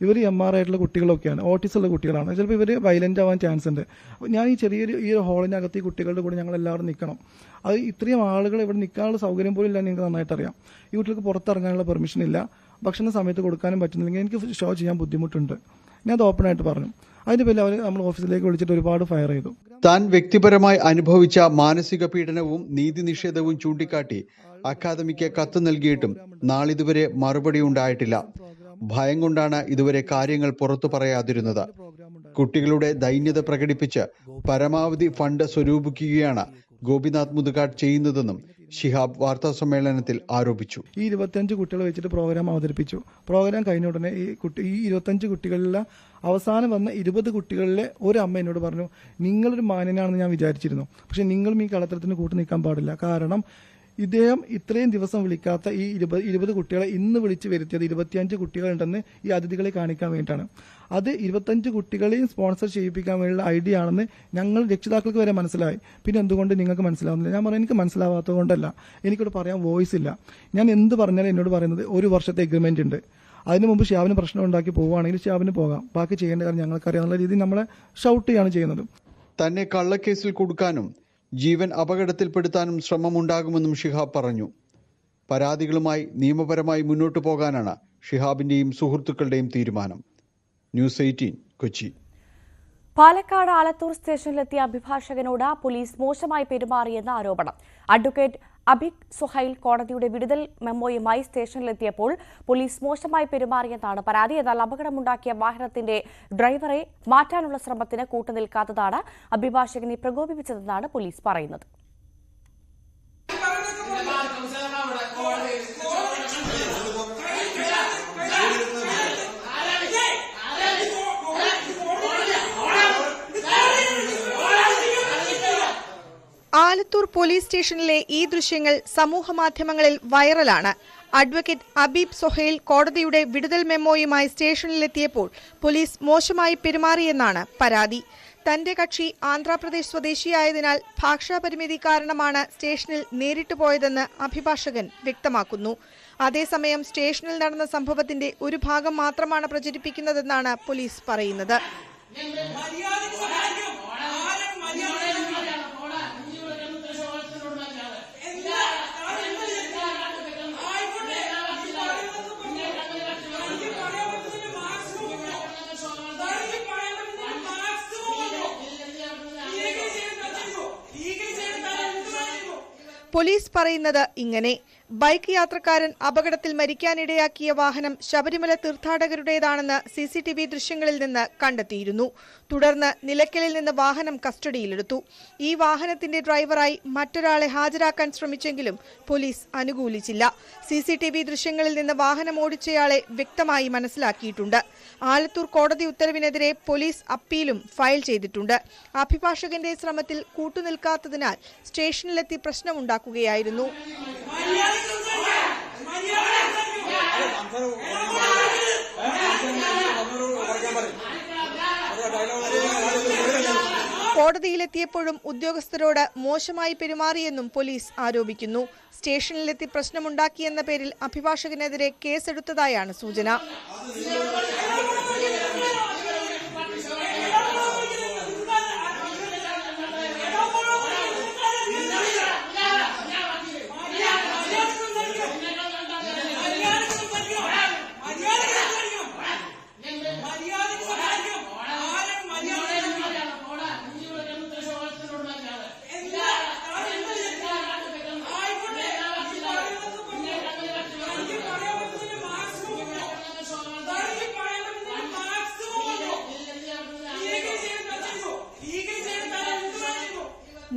ഇവർ MR ആയിട്ടുള്ള കുട്ടികളൊക്കെയാണ്, ഓട്ടിസം ഉള്ള കുട്ടികളാണ്, ചിലപ്പോൾ ഇവർ വയലൻ്റ് ആവാൻ ചാൻസ് ഉണ്ട്. അപ്പോൾ ഞാൻ ഈ ഹോളിനകത്ത് ഈ കുട്ടികളുടെ കൂടെ ഞങ്ങൾ എല്ലാവരും നിൽക്കണം. അത് ഇത്രയും ആളുകൾ ഇവിടെ നിൽക്കാനുള്ള സൗകര്യം പോലും ഇല്ല, നിങ്ങൾക്ക് നന്നായിട്ട് അറിയാം. ഈ കുട്ടികൾക്ക് പുറത്തിറങ്ങാനുള്ള പെർമിഷൻ ഇല്ല, ഭക്ഷണ സമയത്ത് കൊടുക്കാനും പറ്റുന്നില്ലെങ്കിൽ എനിക്ക് ഷോ ചെയ്യാൻ ബുദ്ധിമുട്ടുണ്ട്. ഞാൻ അത് ഓപ്പണായിട്ട് പറഞ്ഞു. അതിൻ്റെ പേരിൽ നമ്മൾ ഓഫീസിലേക്ക് വിളിച്ചിട്ട് ഒരുപാട് ഫയർ ചെയ്തു. താൻ വ്യക്തിപരമായി അനുഭവിച്ച മാനസിക പീഡനവും നീതി നിഷേധവും ചൂണ്ടിക്കാട്ടി അക്കാദമിക്ക് കത്ത് നൽകിയിട്ടും നാളിതുവരെ മറുപടി ഉണ്ടായിട്ടില്ല. ഭയം കൊണ്ടാണ് ഇതുവരെ കാര്യങ്ങൾ പുറത്തു പറയാതിരുന്നത്. കുട്ടികളുടെ ദൈന്യത പ്രകടിപ്പിച്ച് പരമാവധി ഫണ്ട് സ്വരൂപിക്കുകയാണ് ഗോപിനാഥ് മുതുകാട് ചെയ്യുന്നതെന്നും ശിഹാബ് വാർത്താ സമ്മേളനത്തിൽ ആരോപിച്ചു. ഈ 25 കുട്ടികളെ വെച്ചിട്ട് പ്രോഗ്രാം അവതരിപ്പിച്ചു. പ്രോഗ്രാം കഴിഞ്ഞ ഉടനെ ഈ 25 കുട്ടികളിലെ അവസാനം വന്ന 20 കുട്ടികളിലെ ഒരു അമ്മ എന്നോട് പറഞ്ഞു, നിങ്ങളൊരു മാന്യനാണെന്ന് ഞാൻ വിചാരിച്ചിരുന്നു, പക്ഷെ നിങ്ങളും ഈ കളത്തരത്തിന് കൂട്ടു നിൽക്കാൻ പാടില്ല. കാരണം ഇദ്ദേഹം ഇത്രയും ദിവസം വിളിക്കാത്ത ഈ 20 കുട്ടികളെ ഇന്ന് വിളിച്ചു വരുത്തിയത് 25 കുട്ടികളുണ്ടെന്ന് ഈ അതിഥികളെ കാണിക്കാൻ വേണ്ടിയിട്ടാണ്. അത് 25 കുട്ടികളെയും സ്പോൺസർ ചെയ്യിപ്പിക്കാൻ വേണ്ടിയുള്ള ഐഡിയ ആണെന്ന് ഞങ്ങൾ രക്ഷിതാക്കൾക്ക് വരെ മനസ്സിലായി. പിന്നെ എന്തുകൊണ്ട് നിങ്ങൾക്ക് മനസ്സിലാവുന്നില്ല? ഞാൻ പറയാം, എനിക്ക് മനസ്സിലാവാത്തത് കൊണ്ടല്ല, എനിക്കിവിടെ പറയാൻ വോയിസ് ഇല്ല. ഞാൻ എന്ത് പറഞ്ഞാലും എന്നോട് പറയുന്നത് 1 വർഷത്തെ എഗ്രിമെന്റ് ഉണ്ട്. അതിന് മുമ്പ് ഷിഹാബിന് പ്രശ്നം ഉണ്ടാക്കി പോവുകയാണെങ്കിൽ ഷിഹാബിന് പോകാം, ബാക്കി ചെയ്യേണ്ട കാര്യം ഞങ്ങൾക്കറിയാവുന്ന രീതിയിൽ നമ്മളെ ഷൗട്ട് ചെയ്യാണ് ചെയ്യുന്നത്. തന്നെ കള്ളക്കേസിൽ കൊടുക്കാനും ജീവൻ അപകടത്തിൽപ്പെടുത്താനും ശ്രമമുണ്ടാകുമെന്നും ഷിഹാബ് പറഞ്ഞു. പരാതികളുമായി നിയമപരമായി മുന്നോട്ടു പോകാനാണ് ഷിഹാബിന്റെയും സുഹൃത്തുക്കളുടെയും തീരുമാനം. ന്യൂസ് 18 കൊച്ചി. പാലക്കാട് ആലത്തൂർ സ്റ്റേഷനിലെത്തിയ അഭിഭാഷകനോട് പോലീസ് മോശമായി പെരുമാറിയെന്ന ആരോപണം. അഡ്വക്കേറ്റ് അബിക് സുഹൈൽ കോടതിയുടെ വിടുതൽ മെമ്മോയുമായി സ്റ്റേഷനിലെത്തിയപ്പോൾ പോലീസ് മോശമായി പെരുമാറിയെന്നാണ് പരാതി. എന്നാൽ അപകടമുണ്ടാക്കിയ വാഹനത്തിന്റെ ഡ്രൈവറെ മാറ്റാനുള്ള ശ്രമത്തിന് കൂട്ടുനിൽക്കാത്തതാണ് അഭിഭാഷകനെ പ്രകോപിപ്പിച്ചതെന്നാണ് പോലീസ് പറയുന്നത്. ആലത്തൂർ പോലീസ് സ്റ്റേഷനിലെ ഈ ദൃശ്യങ്ങൾ സമൂഹമാധ്യമങ്ങളിൽ വൈറലാണ്. അഡ്വക്കേറ്റ് അബീബ് സൊഹൈൽ കോടതിയുടെ വിടുതൽ മെമ്മോയുമായി സ്റ്റേഷനിലെത്തിയപ്പോൾ പോലീസ് മോശമായി പെരുമാറിയെന്നാണ് പരാതി. തന്റെ കക്ഷി ആന്ധ്രാപ്രദേശ് സ്വദേശിയായതിനാൽ ഭാഷാപരിമിതി കാരണമാണ് സ്റ്റേഷനിൽ നേരിട്ട് പോയതെന്ന് അഭിഭാഷകൻ വ്യക്തമാക്കുന്നു. അതേസമയം സ്റ്റേഷനിൽ നടന്ന സംഭവത്തിന്റെ ഒരു ഭാഗം മാത്രമാണ് പ്രചരിപ്പിക്കുന്നതെന്നാണ് പോലീസ് പറയുന്നത്. പോലീസ് പറയുന്നത് ഇങ്ങനെ: ബൈക്ക് യാത്രക്കാരൻ അപകടത്തിൽ മരിക്കാനിടയാക്കിയ വാഹനം ശബരിമല തീർത്ഥാടകരുടേതാണെന്ന് CCTV ദൃശ്യങ്ങളിൽ നിന്ന് കണ്ടെത്തിയിരുന്നു. തുടർന്ന് നിലയ്ക്കലിൽ നിന്ന് വാഹനം കസ്റ്റഡിയിലെടുത്തു. ഈ വാഹനത്തിന്റെ ഡ്രൈവറായി മറ്റൊരാളെ ഹാജരാക്കാൻ ശ്രമിച്ചെങ്കിലും പോലീസ് അനുകൂലിച്ചില്ല. CCTV ദൃശ്യങ്ങളിൽ നിന്ന് വാഹനം ഓടിച്ചയാളെ വ്യക്തമായി മനസ്സിലാക്കിയിട്ടുണ്ട്. ആലത്തൂർ കോടതി ഉത്തരവിനെതിരെ പോലീസ് അപ്പീലും ഫയൽ ചെയ്തിട്ടുണ്ട്. അഭിഭാഷകന്റെ ശ്രമത്തിൽ കൂട്ടുനിൽക്കാത്തതിനാൽ സ്റ്റേഷനിലെത്തി പ്രശ്നമുണ്ടാക്കുകയായിരുന്നു. കോടതിയിലെത്തിയപ്പോഴും ഉദ്യോഗസ്ഥരോട് മോശമായി പെരുമാറിയെന്നും പോലീസ് ആരോപിക്കുന്നു. സ്റ്റേഷനിലെത്തി പ്രശ്നമുണ്ടാക്കിയെന്ന പേരിൽ അഭിഭാഷകനെതിരെ കേസെടുത്തതായാണ് സൂചന.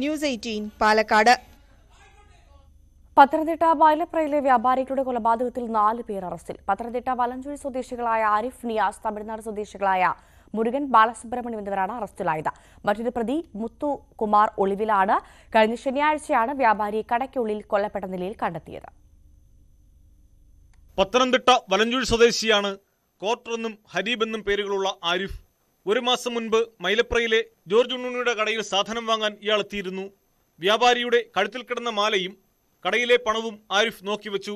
ന്യൂസ് 18 പാലക്കാട്. പത്തനംതിട്ട മൈലപ്രയിലെ വ്യാപാരികളുടെ കൊലപാതകത്തിൽ 4 പേർ അറസ്റ്റിൽ. പത്തനംതിട്ട വലഞ്ചുഴി സ്വദേശികളായ ആരിഫ് നിയാസ്, തമിഴ്നാട് സ്വദേശികളായ മുരുകൻ, ബാലസുബ്രഹ്മണ്യം എന്നിവരാണ് അറസ്റ്റിലായത്. മറ്റൊരു പ്രതി മുത്തുകുമാർ ഒളിവിലാണ്. കഴിഞ്ഞ ശനിയാഴ്ചയാണ് വ്യാപാരി കടയ്ക്കുള്ളിൽ കൊല്ലപ്പെട്ട നിലയിൽ കണ്ടെത്തിയത്. പത്തനംതിട്ട വലഞ്ചുഴി സ്വദേശിയാണ് കോർട്ടർ എന്നും ഹരീബ് എന്നും പേരുകളുള്ള ആരിഫ്. 1 മാസം മുൻപ് മൈലപ്രയിലെ ജോർജ് ഉണ്ണുണ്ണിയുടെ കടയിൽ സാധനം വാങ്ങാൻ ഇയാൾ എത്തിയിരുന്നു. വ്യാപാരിയുടെ കഴുത്തിൽ കിടന്ന മാലയും കടയിലെ പണവും ആരിഫ് നോക്കിവെച്ചു.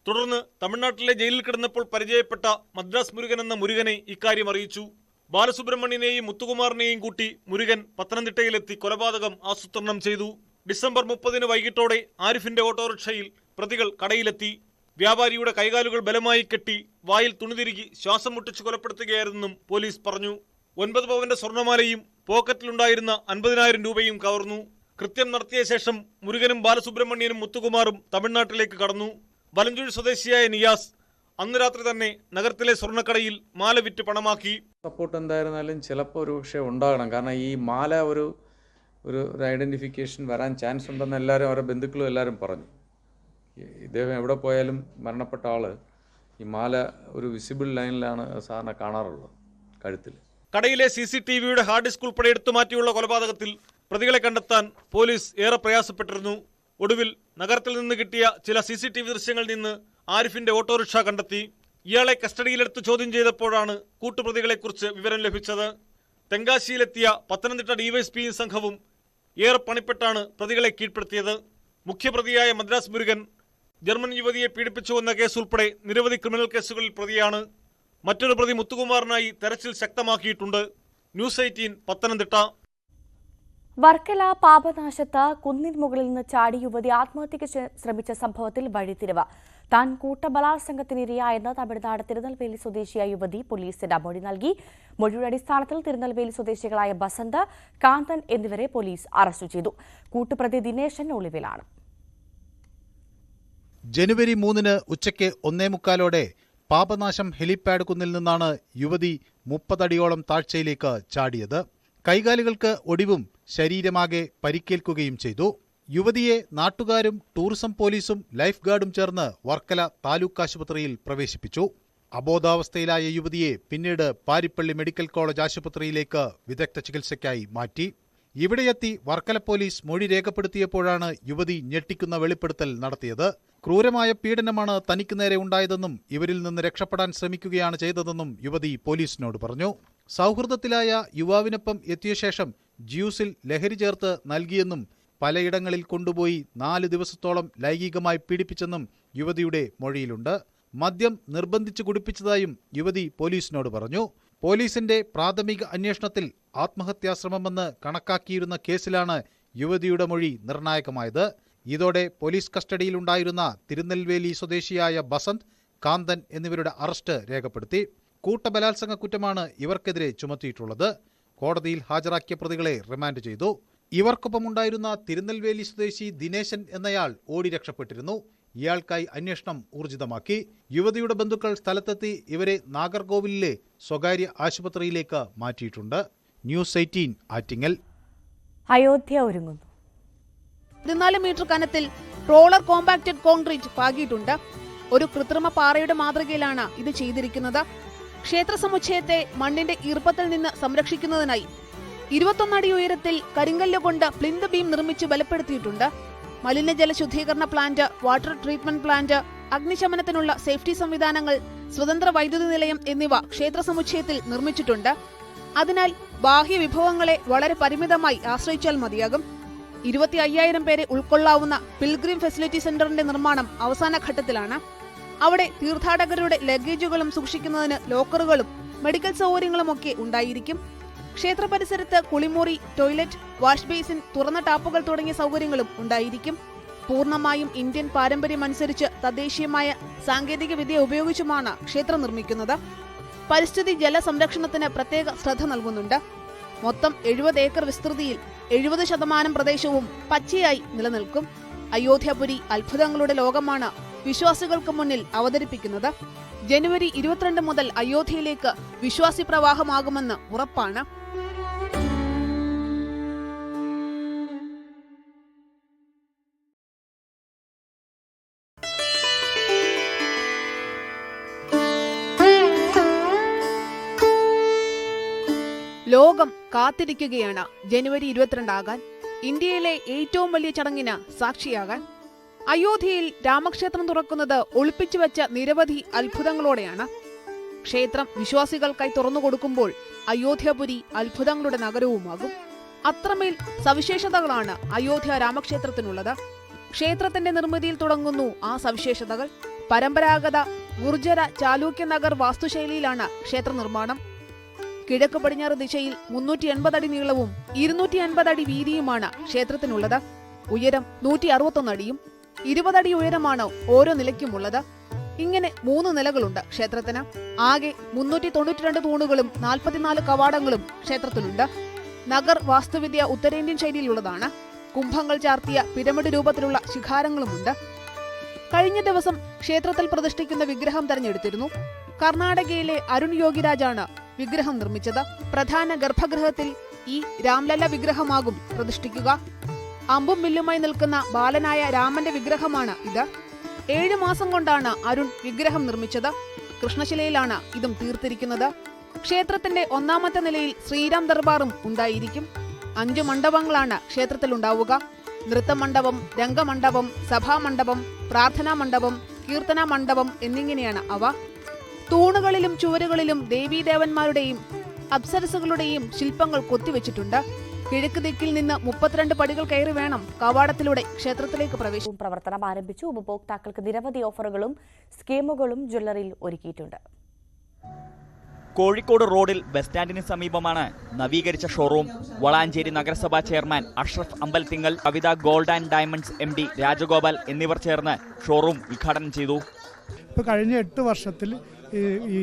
തുടർന്ന് തമിഴ്നാട്ടിലെ ജയിലിൽ കിടന്നപ്പോൾ പരിചയപ്പെട്ട മദ്രാസ് മുരുകൻ എന്ന മുരുകനെ ഇക്കാര്യം അറിയിച്ചു. ബാലസുബ്രഹ്മണ്യനെയും മുത്തുകുമാറിനെയും കൂട്ടി മുരുകൻ പത്തനംതിട്ടയിലെത്തി കൊലപാതകം ആസൂത്രണം ചെയ്തു. ഡിസംബർ 30 വൈകിട്ടോടെ ആരിഫിന്റെ ഓട്ടോറിക്ഷയിൽ പ്രതികൾ കടയിലെത്തി. വ്യാപാരിയുടെ കൈകാലുകൾ ബലമായി കെട്ടി വായിൽ തുണിതിരുകി ശ്വാസം മുട്ടിച്ച് കൊലപ്പെടുത്തുകയായിരുന്നെന്നും പോലീസ് പറഞ്ഞു. 9 പവന്റെ സ്വർണ്ണമാലയും പോക്കറ്റിലുണ്ടായിരുന്ന 50,000 രൂപയും കവർന്നു. കൃത്യം നടത്തിയ ശേഷം മുരുകനും ബാലസുബ്രഹ്മണ്യനും മുത്തുകുമാറും തമിഴ്നാട്ടിലേക്ക് കടന്നു. വലഞ്ചുഴി സ്വദേശിയായ നിയാസ് അന്ന് രാത്രി തന്നെ നഗരത്തിലെ സ്വർണ്ണക്കടയിൽ മാല വിറ്റ് പണമാക്കി. സപ്പോർട്ട് എന്തായിരുന്നാലും ചിലപ്പോൾ ഒരു പക്ഷേ ഉണ്ടാകണം. കാരണം ഈ മാല ഒരു ഐഡൻറ്റിഫിക്കേഷൻ വരാൻ ചാൻസ് ഉണ്ടെന്ന് എല്ലാവരും അവരുടെ ബന്ധുക്കളും എല്ലാവരും പറഞ്ഞു. ഇദ്ദേഹം എവിടെ പോയാലും മരണപ്പെട്ട ആൾ ഈ മാല ഒരു വിസിബിൾ ലൈനിലാണ് സാറിനെ കാണാറുള്ളത്, കഴുത്തിൽ. കടയിലെ CCTVയുടെ ഹാർഡ് ഡിസ്ക് ഉൾപ്പെടെ എടുത്തു മാറ്റിയുള്ള കൊലപാതകത്തിൽ പ്രതികളെ കണ്ടെത്താൻ പോലീസ് ഏറെ പ്രയാസപ്പെട്ടിരുന്നു. ഒടുവിൽ നഗരത്തിൽ നിന്ന് കിട്ടിയ ചില CCTV ദൃശ്യങ്ങളിൽ നിന്ന് ആരിഫിന്റെ ഓട്ടോറിക്ഷ കണ്ടെത്തി. ഇയാളെ കസ്റ്റഡിയിലെടുത്ത് ചോദ്യം ചെയ്തപ്പോഴാണ് കൂട്ടുപ്രതികളെക്കുറിച്ച് വിവരം ലഭിച്ചത്. തെങ്കാശിയിലെത്തിയ പത്തനംതിട്ട DYSP സംഘവും ഏറെ പണിപ്പെട്ടാണ് പ്രതികളെ കീഴ്പ്പെടുത്തിയത്. മുഖ്യപ്രതിയായ മദ്രാസ് മുരുകൻ ജർമ്മൻ യുവതിയെ പീഡിപ്പിച്ചുവെന്ന കേസ് ഉൾപ്പെടെ നിരവധി ക്രിമിനൽ കേസുകളിൽ പ്രതിയാണ്. മറ്റൊരു പ്രതി മുത്തുകുമാറിനായി തെരച്ചിൽ ശക്തമാക്കിയിട്ടുണ്ട്. ന്യൂസ് 18 പത്തനംതിട്ട. വർക്കല പാപനാശത്ത് കുന്നിൻ മുകളിൽ നിന്ന് ചാടി യുവതി ആത്മഹത്യയ്ക്ക് ശ്രമിച്ച സംഭവത്തിൽ വഴിത്തിരിവ്. താൻ കൂട്ടബലാത്സംഗത്തിനിരയായെന്ന് തമിഴ്നാട് തിരുനെൽവേലി സ്വദേശിയായ യുവതി പോലീസിന് മൊഴി നൽകി. മൊഴിയുടെ അടിസ്ഥാനത്തിൽ തിരുനെൽവേലി സ്വദേശികളായ ബസന്ത്, കാന്തൻ എന്നിവരെ പോലീസ് അറസ്റ്റ് ചെയ്തു. കൂട്ടുപ്രതി ദിനേശൻ ഒളിവിലാണ്. ജനുവരി 3 ഉച്ചയ്ക്ക് 1:45 പാപനാശം ഹെലിപാഡ് കുന്നിൽ നിന്നാണ് യുവതി 30 അടിയോളം താഴ്ചയിലേക്ക് ചാടിയത്. കൈകാലുകൾക്ക് ഒടിവും ശരീരമാകെ പരിക്കേൽക്കുകയും ചെയ്തു. യുവതിയെ നാട്ടുകാരും ടൂറിസം പോലീസും ലൈഫ് ഗാർഡും ചേർന്ന് വർക്കല താലൂക്ക് ആശുപത്രിയിൽ പ്രവേശിപ്പിച്ചു. അബോധാവസ്ഥയിലായ യുവതിയെ പിന്നീട് പാരിപ്പള്ളി മെഡിക്കൽ കോളേജ് ആശുപത്രിയിലേക്ക് വിദഗ്ധ ചികിത്സയ്ക്കായി മാറ്റി. ഇവിടെയെത്തി വർക്കല പോലീസ് മൊഴി രേഖപ്പെടുത്തിയപ്പോഴാണ് യുവതി ഞെട്ടിക്കുന്ന വെളിപ്പെടുത്തൽ നടത്തിയത്. ക്രൂരമായ പീഡനമാണ് തനിക്ക് നേരെ ഉണ്ടായതെന്നും ഇവരിൽ നിന്ന് രക്ഷപ്പെടാൻ ശ്രമിക്കുകയാണ് ചെയ്തതെന്നും യുവതി പോലീസിനോട് പറഞ്ഞു. സൗഹൃദത്തിലായ യുവാവിനൊപ്പം എത്തിയ ശേഷം ജ്യൂസിൽ ലഹരി ചേർത്ത് നൽകിയെന്നും പലയിടങ്ങളിൽ കൊണ്ടുപോയി 4 ദിവസത്തോളം ലൈംഗികമായി പീഡിപ്പിച്ചെന്നും യുവതിയുടെ മൊഴിയിലുണ്ട്. മദ്യം നിർബന്ധിച്ച് കുടിപ്പിച്ചതായും യുവതി പോലീസിനോട് പറഞ്ഞു. പോലീസിന്റെ പ്രാഥമിക അന്വേഷണത്തിൽ ആത്മഹത്യാശ്രമമെന്ന് കണക്കാക്കിയിരുന്ന കേസിലാണ് യുവതിയുടെ മൊഴി നിർണായകമായത്. ഇതോടെ പോലീസ് കസ്റ്റഡിയിലുണ്ടായിരുന്ന തിരുനെൽവേലി സ്വദേശിയായ ബസന്ത്, കാന്തൻ എന്നിവരുടെ അറസ്റ്റ് രേഖപ്പെടുത്തി. കൂട്ടബലാത്സംഗ കുറ്റമാണ് ഇവർക്കെതിരെ ചുമത്തിയിട്ടുള്ളത്. കോടതിയിൽ ഹാജരാക്കിയ പ്രതികളെ റിമാൻഡ് ചെയ്തു. ഇവർക്കൊപ്പമുണ്ടായിരുന്ന തിരുനെൽവേലി സ്വദേശി ദിനേശൻ എന്നയാൾ ഓടി രക്ഷപ്പെട്ടിരുന്നു. ഇയാൾക്കായി അന്വേഷണം ഊർജിതമാക്കി. യുവതിയുടെ ബന്ധുക്കൾ സ്ഥലത്തെത്തി ഇവരെ നാഗർകോവിലിലെ സ്വകാര്യ ആശുപത്രിയിലേക്ക് മാറ്റിയിട്ടുണ്ട്. ന്യൂസ് 18 ആറ്റിങ്ങൽ. അയോധ്യ ഒരുങ്ങുന്നു. 14 മീറ്റർ കനത്തിൽ റോളർ കോമ്പാക്റ്റഡ് കോൺക്രീറ്റ് പാകിയിട്ടുണ്ട്. ഒരു കൃത്രിമ പാറയുടെ മാതൃകയിലാണ് ഇത് ചെയ്തിരിക്കുന്നത്. ക്ഷേത്ര സമുച്ചയത്തെ മണ്ണിന്റെ ഈർപ്പത്തിൽ നിന്ന് സംരക്ഷിക്കുന്നതിനായി 21 അടി ഉയരത്തിൽ കരിങ്കല്ല് കൊണ്ട് പ്ലിന്ത് ബീം നിർമ്മിച്ച് ബലപ്പെടുത്തിയിട്ടുണ്ട്. മലിനജല ശുദ്ധീകരണ പ്ലാന്റ്, വാട്ടർ ട്രീറ്റ്മെന്റ് പ്ലാന്റ്, അഗ്നിശമനത്തിനുള്ള സേഫ്റ്റി സംവിധാനങ്ങൾ, സ്വതന്ത്ര വൈദ്യുതി നിലയം എന്നിവ ക്ഷേത്ര സമുച്ചയത്തിൽ നിർമ്മിച്ചിട്ടുണ്ട്. അതിനാൽ ബാഹ്യ വിഭവങ്ങളെ വളരെ പരിമിതമായി ആശ്രയിച്ചാൽ മതിയാകും. 25,000 പേരെ ഉൾക്കൊള്ളാവുന്ന പിൽഗ്രിം ഫെസിലിറ്റി സെന്ററിന്റെ നിർമ്മാണം അവസാന ഘട്ടത്തിലാണ്. അവിടെ തീർത്ഥാടകരുടെ ലഗേജുകളും സൂക്ഷിക്കുന്നതിന് ലോക്കറുകളും മെഡിക്കൽ സൗകര്യങ്ങളുമൊക്കെ ഉണ്ടായിരിക്കും. ക്ഷേത്ര പരിസരത്ത് കുളിമുറി, ടോയ്ലറ്റ്, വാഷ് ബേസിൻ, തുറന്ന ടാപ്പുകൾ തുടങ്ങിയ സൗകര്യങ്ങളും ഉണ്ടായിരിക്കും. പൂർണ്ണമായും ഇന്ത്യൻ പാരമ്പര്യമനുസരിച്ച് തദ്ദേശീയമായ സാങ്കേതിക വിദ്യ ഉപയോഗിച്ചുമാണ് ക്ഷേത്രം നിർമ്മിക്കുന്നത്. പരിസ്ഥിതി ജല സംരക്ഷണത്തിന് പ്രത്യേക ശ്രദ്ധ നൽകുന്നുണ്ട്. മൊത്തം 70 ഏക്കർ വിസ്തൃതിയിൽ 70% പ്രദേശവും പച്ചയായി നിലനിൽക്കും. അയോധ്യാപുരി അത്ഭുതങ്ങളുടെ ലോകമാണ് വിശ്വാസികൾക്ക് മുന്നിൽ അവതരിപ്പിക്കുന്നത്. ജനുവരി 22 മുതൽ അയോധ്യയിലേക്ക് വിശ്വാസി പ്രവാഹമാകുമെന്ന് ഉറപ്പാണ്. ലോകം കാത്തിരിക്കുകയാണ് ജനുവരി 22 ആകാൻ, ഇന്ത്യയിലെ ഏറ്റവും വലിയ ചടങ്ങിന് സാക്ഷിയാകാൻ. അയോധ്യയിൽ രാമക്ഷേത്രം തുറക്കുന്നത് ഒളിപ്പിച്ചുവെച്ച നിരവധി അത്ഭുതങ്ങളോടെയാണ്. ക്ഷേത്രം വിശ്വാസികൾക്കായി തുറന്നുകൊടുക്കുമ്പോൾ അയോധ്യാപുരി അത്ഭുതങ്ങളുടെ നഗരവുമാകും. അത്രമേൽ സവിശേഷതകളാണ് അയോധ്യ രാമക്ഷേത്രത്തിനുള്ളത്. ക്ഷേത്രത്തിന്റെ നിർമ്മിതിയിൽ തുടങ്ങുന്നു ആ സവിശേഷതകൾ. പരമ്പരാഗത ഗുർജര ചാലൂക്യ നഗർ വാസ്തുശൈലിയിലാണ് ക്ഷേത്ര നിർമ്മാണം. കിഴക്ക് പടിഞ്ഞാറ് ദിശയിൽ 380 അടി നീളവും 250 അടി വീതിയുമാണ് ക്ഷേത്രത്തിനുള്ളത്. ഉയരം 161 അടിയും 20 അടി ഉയരമാണ് ഓരോ നിലയ്ക്കുമുള്ളത്. ഇങ്ങനെ 3 നിലകളുണ്ട് ക്ഷേത്രത്തിന്. ആകെ 392 തൂണുകളും 44 കവാടങ്ങളും ക്ഷേത്രത്തിലുണ്ട്. നഗർ വാസ്തുവിദ്യ ഉത്തരേന്ത്യൻ ശൈലിയിലുള്ളതാണ്. കുംഭങ്ങൾ ചാർത്തിയ പിരമിഡ് രൂപത്തിലുള്ള ശിഖാരങ്ങളുമുണ്ട്. കഴിഞ്ഞ ദിവസം ക്ഷേത്രത്തിൽ പ്രതിഷ്ഠിക്കുന്ന വിഗ്രഹം തെരഞ്ഞെടുത്തിരുന്നു. കർണാടകയിലെ അരുൺ യോഗിരാജാണ് വിഗ്രഹം നിർമ്മിച്ചത്. പ്രധാന ഗർഭഗൃഹത്തിൽ ഈ രാംലല്ല വിഗ്രഹമാകും പ്രതിഷ്ഠിക്കുക. അമ്പും വില്ലുമായി നിൽക്കുന്ന ബാലനായ രാമന്റെ വിഗ്രഹമാണ് ഇത്. 7 മാസം കൊണ്ടാണ് അരുൺ വിഗ്രഹം നിർമ്മിച്ചത്. കൃഷ്ണശിലയിലാണ് ഇതും തീർത്തിരിക്കുന്നത്. ക്ഷേത്രത്തിന്റെ 1ാമത്തെ നിലയിൽ ശ്രീരാം ദർബാറും ഉണ്ടായിരിക്കും. 5 മണ്ഡപങ്ങളാണ് ക്ഷേത്രത്തിലുണ്ടാവുക. നൃത്തമണ്ഡപം, രംഗമണ്ഡപം, സഭാമണ്ഡപം, പ്രാർത്ഥനാ മണ്ഡപം, കീർത്തന മണ്ഡപം എന്നിങ്ങനെയാണ് അവ. തൂണുകളിലും ചുവരുകളിലും ദേവീദേവന്മാരുടെയും അപ്സരസുകളുടെയും ശില്പങ്ങൾ കൊത്തിവെച്ചിട്ടുണ്ട്. കിഴക്ക് ദിക്കിൽ നിന്ന് 32 പടികൾ കയറി വേണം കവാടത്തിലൂടെ ക്ഷേത്രത്തിലേക്ക് പ്രവേശിക്കും. പ്രവർത്തനം ആരംഭിച്ചു. ഉപഭോക്താക്കൾക്ക് നിരവധി ഓഫറുകളും സ്കീമുകളും ജ്വല്ലറിയിൽ ഒരുക്കിയിട്ടുണ്ട്. കോഴിക്കോട് റോഡിൽ ബസ് സ്റ്റാൻഡിന് സമീപമാണ് നവീകരിച്ച ഷോറൂം. വളാഞ്ചേരി നഗരസഭാ chairman Ashraf Ambalathingal, Kavitha gold and diamonds MD Rajagopal എന്നിവർ ചേർന്ന് ഷോറൂം ഉദ്ഘാടനം ചെയ്തു. ഇപ്പോൾ കഴിഞ്ഞ 8 വർഷത്തിൽ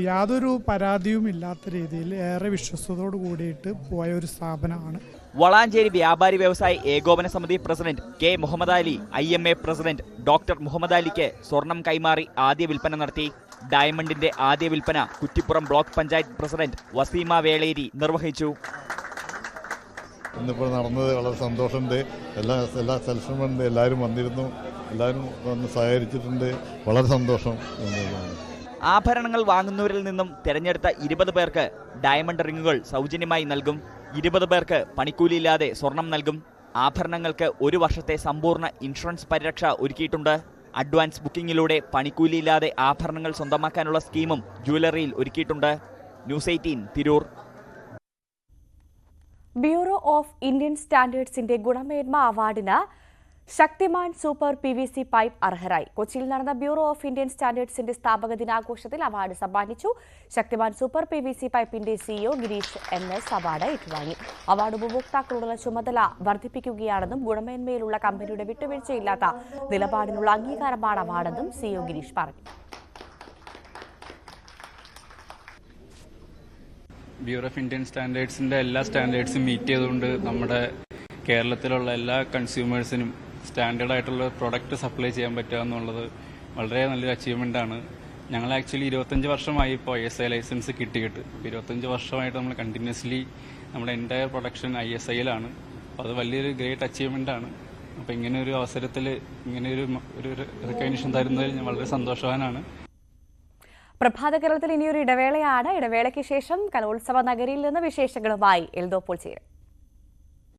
യാതൊരു പരാതിയും ഇല്ലാത്ത രീതിയിൽ ഏറെ വിശ്വസ്തയോട് കൂടിയിട്ട് പോയ ഒരു സ്ഥാപനമാണ്. വളാഞ്ചേരി വ്യാപാരി വ്യവസായി ഏകോപന സമിതി president K Muhammad Ali, IMA president doctor Muhammad അലിക്ക് സ്വർണം കൈമാറി ആദ്യ വിൽപ്പന നടത്തി. ഡയമണ്ടിന്റെ ആദ്യ വിൽപ്പന കുറ്റിപ്പുറം ബ്ലോക്ക് പഞ്ചായത്ത് പ്രസിഡന്റ് വസീമ വേളേരി നിർവഹിച്ചു. ഇന്നിപ്പോൾ നടന്നത് വളരെ സന്തോഷമുണ്ട്. എല്ലാ സെൽസ്മെൻ എല്ലാവരും വന്നിരുന്നു, എല്ലാവരും വന്ന് സഹകരിച്ചിട്ടുണ്ട്. വളരെ സന്തോഷം. ആഭരണങ്ങൾ വാങ്ങുന്നവരിൽ നിന്നും തിരഞ്ഞെടുത്ത 20 പേർക്ക് ഡയമണ്ട് റിങ്ങുകൾ സൗജന്യമായി നൽകും. 20 പേർക്ക് പണിക്കൂലിയില്ലാതെ സ്വർണം നൽകും. ആഭരണങ്ങൾക്ക് 1 വർഷത്തെ സമ്പൂർണ്ണ ഇൻഷുറൻസ് പരിരക്ഷ ഒരുക്കിയിട്ടുണ്ട്. അഡ്വാൻസ് ബുക്കിംഗിലൂടെ പണിക്കൂലിയില്ലാതെ ആഭരണങ്ങൾ സ്വന്തമാക്കാനുള്ള സ്കീമും ജ്വല്ലറിയിൽ ഒരുക്കിയിട്ടുണ്ട്. News 18 Tirur. Bureau of Indian സ്റ്റാൻഡേർഡ്സിന്റെ ഗുണമേന്മ അവാർഡിന് ശക്തിമാൻ സൂപ്പർ PVC പൈപ്പ് അർഹരായി. കൊച്ചിയിൽ നടന്ന ബ്യൂറോ ഓഫ് ഇന്ത്യൻ സ്റ്റാൻഡേർഡ്സിന്റെ സ്ഥാപക ദിനാഘോഷത്തിൽ അവാർഡ് സമ്മാനിച്ചു. ശക്തിമാൻ സൂപ്പർ PVC പൈപ്പിന്റെ CEO ഗിരീഷ് NS അവാർഡ് ഏറ്റുവാങ്ങി. അവാർഡ് ഉപഭോക്താക്കളുടെ ചുമതല വർദ്ധിപ്പിക്കുകയാണെന്നും ഗുണമേന്മയിലുള്ള കമ്പനിയുടെ വിട്ടുവീഴ്ചയില്ലാത്ത നിലപാടിനുള്ള അംഗീകാരമാണ് അവാർഡെന്നും CEO ഗിരീഷ് പറഞ്ഞു. ബ്യൂറോ ഓഫ് ഇന്ത്യൻ സ്റ്റാൻഡേർഡ്സിന്റെ എല്ലാ സ്റ്റാൻഡേർഡ്സും മീറ്റ് ചെയ്തുകൊണ്ട് നമ്മുടെ കേരളത്തിലുള്ള എല്ലാ കൺസ്യൂമേഴ്സിനും സ്റ്റാൻഡേർഡ് ആയിട്ടുള്ള പ്രൊഡക്റ്റ് സപ്ലൈ ചെയ്യാൻ പറ്റുക എന്നുള്ളത് വളരെ നല്ലൊരു അച്ചീവ്മെൻ്റ് ആണ്. ഞങ്ങൾ ആക്ച്വലി 25 വർഷമായി ഇപ്പോൾ ISI ലൈസൻസ് കിട്ടിയിട്ട്. 25 വർഷമായിട്ട് നമ്മൾ കണ്ടിന്യൂസ്ലി നമ്മുടെ എൻ്റയർ പ്രൊഡക്ഷൻ ISIയിലാണ്. അപ്പോൾ അത് വലിയൊരു ഗ്രേറ്റ് അച്ചീവ്മെൻ്റ് ആണ്. അപ്പോൾ ഇങ്ങനെ ഒരു അവസരത്തിൽ ഇങ്ങനെ ഒരു റെക്കഗ്നിഷൻ തരുന്നതിൽ ഞാൻ വളരെ സന്തോഷവാനാണ്. പ്രഭാത കേരളത്തിൽ ഇനിയൊരു ഇടവേളയാണ്. ഇടവേളയ്ക്ക് ശേഷം കലോത്സവ നഗരിയിൽ നിന്ന് വിശേഷങ്ങളുമായി എൽദോ പോൾ ചേരും.